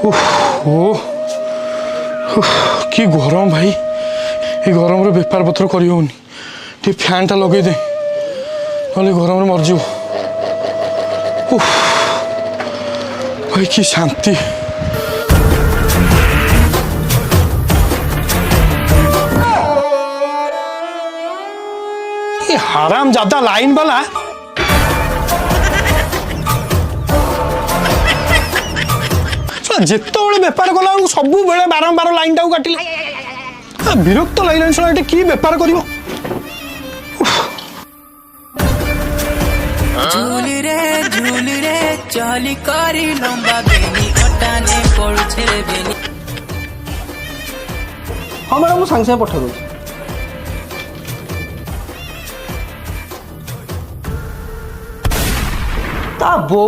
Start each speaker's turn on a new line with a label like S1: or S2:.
S1: ओह कि गरम भाई, ये गरम रे बेपार पत्र करी होनी। टे फैन टा लगे दे ना गरम रे मरज भाई कि शांति। ये हराम ज्यादा लाइन वाला जिते बेपार कला सब बेले बारंबार लाइन टाक काटिले विरक्त लगे शोना ये कि बेपार कर
S2: हाँ मैडम मुझे सागे पठा दूँ। ता बो